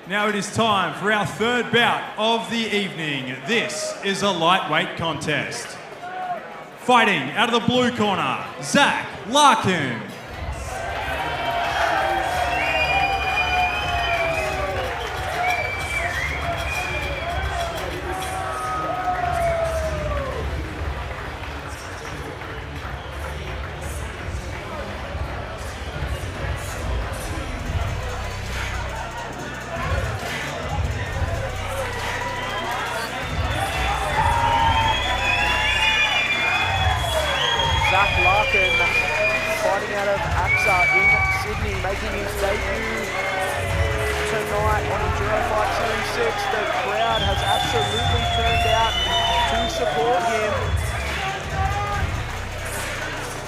Now it is time for our third bout of the evening. This is a lightweight contest. Fighting out of the blue corner, Zac Larkin. Zac Larkin fighting out of APSA in Sydney, making his debut tonight on Endouro Fight Series 6. The crowd has absolutely turned out to support him.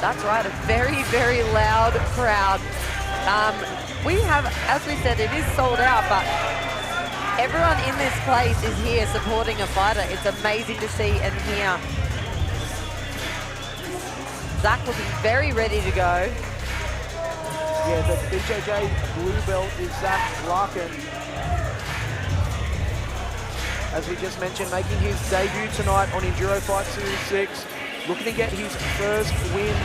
That's right, a very, very loud crowd. We have, as we said, it is sold out, but everyone in this place is here supporting a fighter. It's amazing to see and hear. Zac looking very ready to go. Yeah, the BJJ blue belt is Zac Larkin. As we just mentioned, making his debut tonight on Endouro Fight Series 6. Looking to get his first win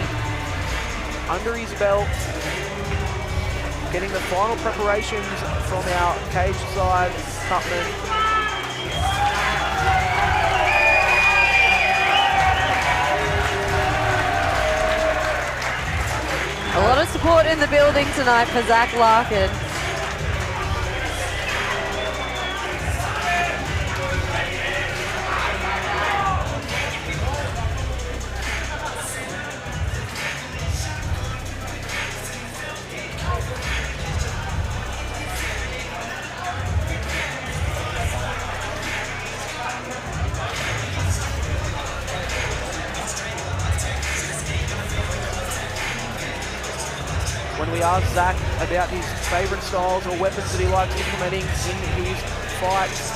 under his belt. Getting the final preparations from our cage side cutman. A lot of support in the building tonight for Zac Larkin. When we asked Zac about his favourite styles or weapons that he likes implementing in his fights,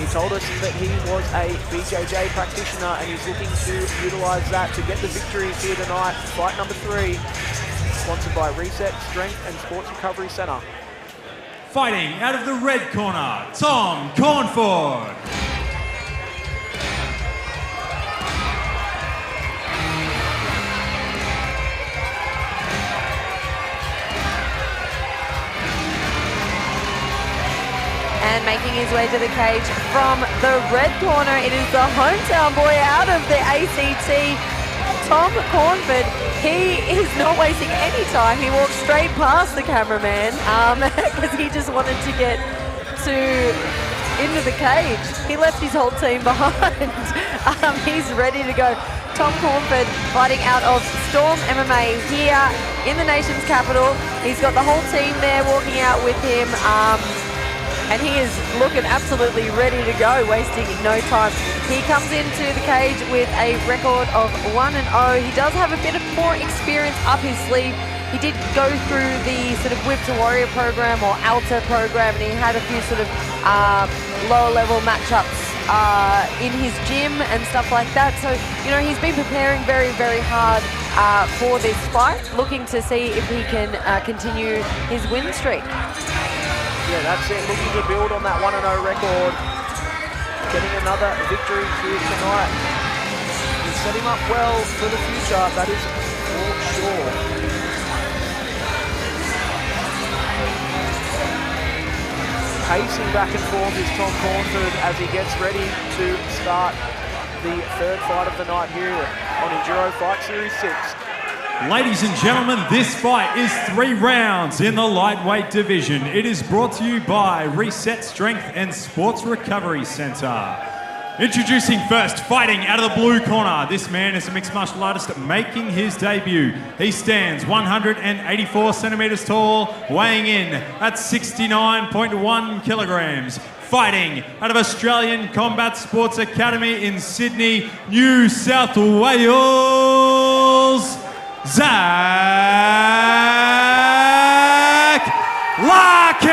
he told us that he was a BJJ practitioner and he's looking to utilise that to get the victory here tonight. Fight number 3, sponsored by Reset Strength and Sports Recovery Centre. Fighting out of the red corner, Tom Cornford. And making his way to the cage from the red corner, it is the hometown boy out of the ACT, Tom Cornford. He is not wasting any time. He walked straight past the cameraman because he just wanted to get into the cage. He left his whole team behind. He's ready to go. Tom Cornford fighting out of Storm MMA here in the nation's capital. He's got the whole team there walking out with him. And he is looking absolutely ready to go, wasting no time. He comes into the cage with a record of 1-0. He does have a bit of more experience up his sleeve. He did go through the sort of Whip to Warrior program or Alta program, and he had a few sort of lower level matchups in his gym and stuff like that. So, you know, he's been preparing very, very hard for this fight, looking to see if he can continue his win streak. Yeah, that's it. Looking to build on that 1-0 record. Getting another victory here tonight. He's setting up well for the future, that is for sure. Pacing back and forth is Tom Cornford as he gets ready to start the third fight of the night here on Endouro Fight Series 6. Ladies and gentlemen, this fight is 3 rounds in the lightweight division. It is brought to you by Reset Strength and Sports Recovery Centre. Introducing first, fighting out of the blue corner. This man is a mixed martial artist making his debut. He stands 184 centimetres tall, weighing in at 69.1 kilograms. Fighting out of Australian Combat Sports Academy in Sydney, New South Wales, Zac Larkin!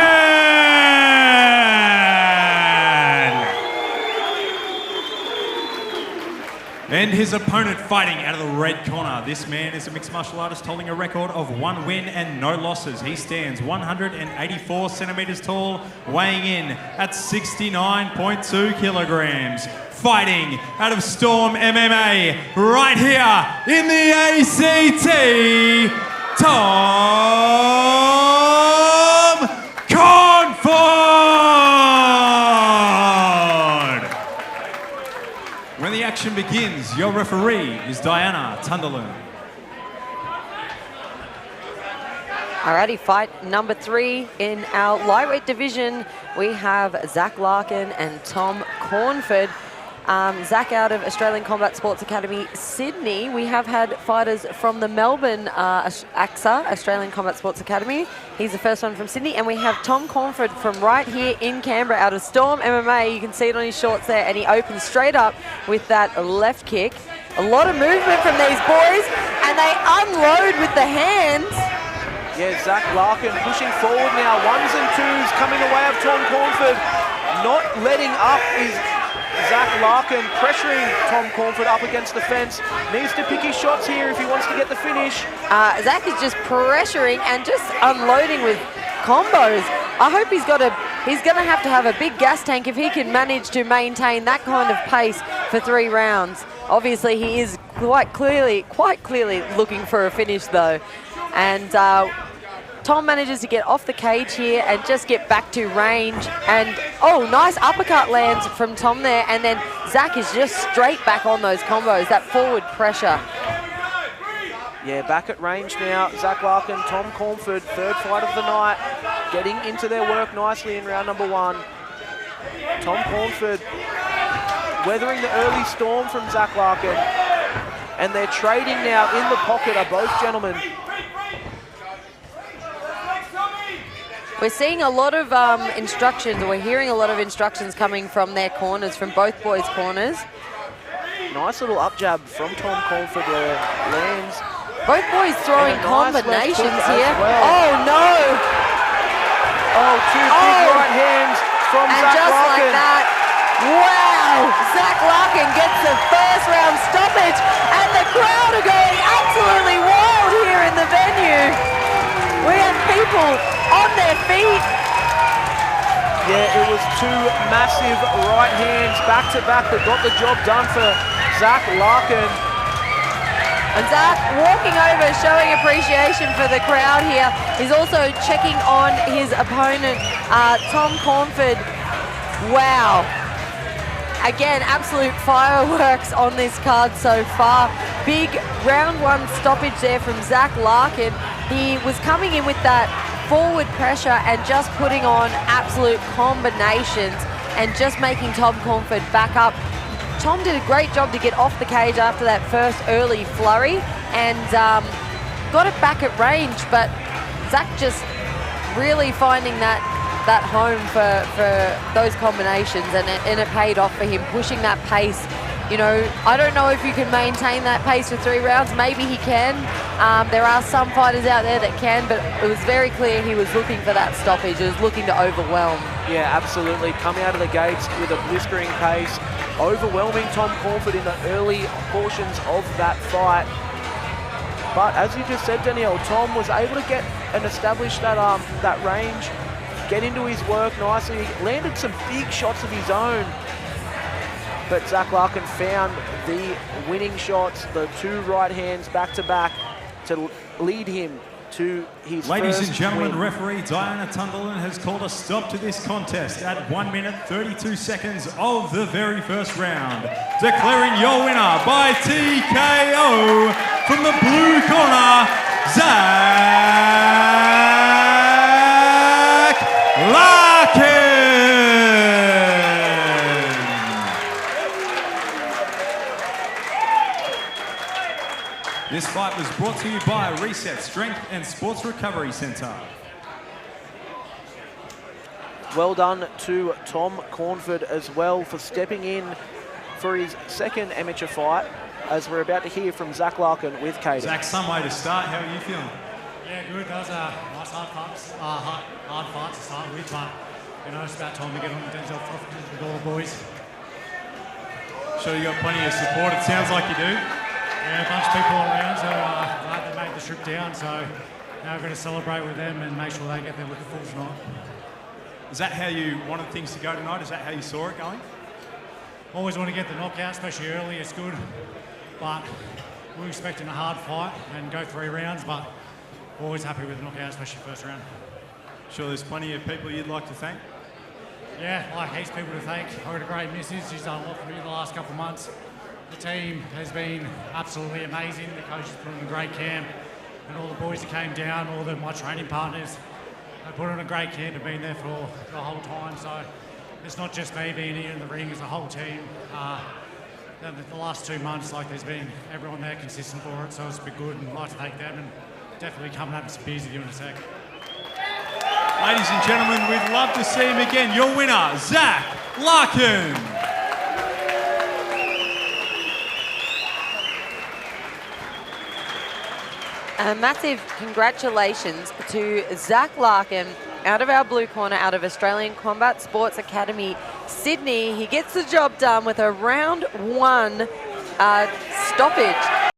And his opponent fighting out of the red corner. This man is a mixed martial artist holding a record of 1 win and no losses. He stands 184 centimeters tall, weighing in at 69.2 kilograms. Fighting out of Storm MMA right here in the ACT, Tom Cornford! When the action begins, your referee is Diana Tunderlin. Alrighty, fight number 3 in our lightweight division. We have Zac Larkin and Tom Cornford. Zac out of Australian Combat Sports Academy, Sydney. We have had fighters from the Melbourne AXA, Australian Combat Sports Academy. He's the first one from Sydney. And we have Tom Cornford from right here in Canberra out of Storm MMA. You can see it on his shorts there. And he opens straight up with that left kick. A lot of movement from these boys. And they unload with the hands. Yeah, Zac Larkin pushing forward now. 1s and 2s coming away of Tom Cornford. Not letting up is Zac Larkin, pressuring Tom Cornford up against the fence. Needs to pick his shots here if he wants to get the finish. Zac is just pressuring and just unloading with combos. I hope he's going to have a big gas tank if he can manage to maintain that kind of pace for 3 rounds. Obviously, he is quite clearly looking for a finish though. And Tom manages to get off the cage here and just get back to range. And, oh, nice uppercut lands from Tom there. And then Zac is just straight back on those combos, that forward pressure. Yeah, back at range now. Zac Larkin, Tom Cornford, 3rd fight of the night. Getting into their work nicely in round number 1. Tom Cornford weathering the early storm from Zac Larkin. And they're trading now in the pocket, are both gentlemen. We're seeing a lot of instructions, or we're hearing a lot of instructions coming from their corners, from both boys' corners. Nice little up jab from Tom Cornford there. Lands. Both boys throwing combinations here. Well. Oh, no! Oh, 2 big right hands from and Zac just Larkin. like that, wow! Zac Larkin gets the first round stoppage, and the crowd are going absolutely wild here in the venue. We have people on their feet. Yeah, it was 2 massive right hands back to back that got the job done for Zac Larkin. And Zac walking over, showing appreciation for the crowd here. He's also checking on his opponent, Tom Cornford. Wow. Again, absolute fireworks on this card so far. Big round 1 stoppage there from Zac Larkin. He was coming in with that forward pressure and just putting on absolute combinations and just making Tom Cornford back up. Tom did a great job to get off the cage after that first early flurry and got it back at range, but Zac just really finding that home for those combinations, and it paid off for him, pushing that pace. You know, I don't know if you can maintain that pace for 3 rounds. Maybe he can. There are some fighters out there that can, but it was very clear he was looking for that stoppage. He was looking to overwhelm. Yeah, absolutely. Coming out of the gates with a blistering pace, overwhelming Tom Cornford in the early portions of that fight. But as you just said, Danielle, Tom was able to get and establish that range, get into his work nicely, landed some big shots of his own. But Zac Larkin found the winning shots, the 2 right hands back to back to lead him to his Ladies first and gentlemen, win. referee Diana Tunderlin has called a stop to this contest at 1 minute 32 seconds of the very first round. Declaring your winner by TKO from the blue corner, Zac Larkin! This fight was brought to you by Reset Strength and Sports Recovery Centre. Well done to Tom Cornford as well for stepping in for his 2nd amateur fight, as we're about to hear from Zac Larkin with Caden. Zac, some way to start. How are you feeling? Yeah, good. That was a nice hard fight to start with, but you know, it's about time to get on with Denzel with all the boys. sure you got plenty of support. It sounds like you do. Yeah, a bunch of people around, so glad they made the trip down. So now we're going to celebrate with them and make sure they get there with the full tonight. Is that how you wanted things to go tonight? Is that how you saw it going? Always want to get the knockout, especially early. It's good, but we're expecting a hard fight and go 3 rounds. But always happy with the knockout, especially first round. Sure, there's plenty of people you'd like to thank. Yeah, like heaps of people to thank. I've got a great missus. She's done a lot for me the last couple of months. The team has been absolutely amazing. The coaches put on a great camp, and all the boys that came down, my training partners, they put on a great camp and been there for the whole time. So it's not just me being here in the ring; it's the whole team. The last 2 months, there's been everyone there consistent for it, so it's been good, and I'd like to thank them, and definitely coming up some beers with you in a sec. Ladies and gentlemen, we'd love to see him again. Your winner, Zac Larkin. A massive congratulations to Zac Larkin out of our blue corner, out of Australian Combat Sports Academy, Sydney. He gets the job done with a round 1 stoppage.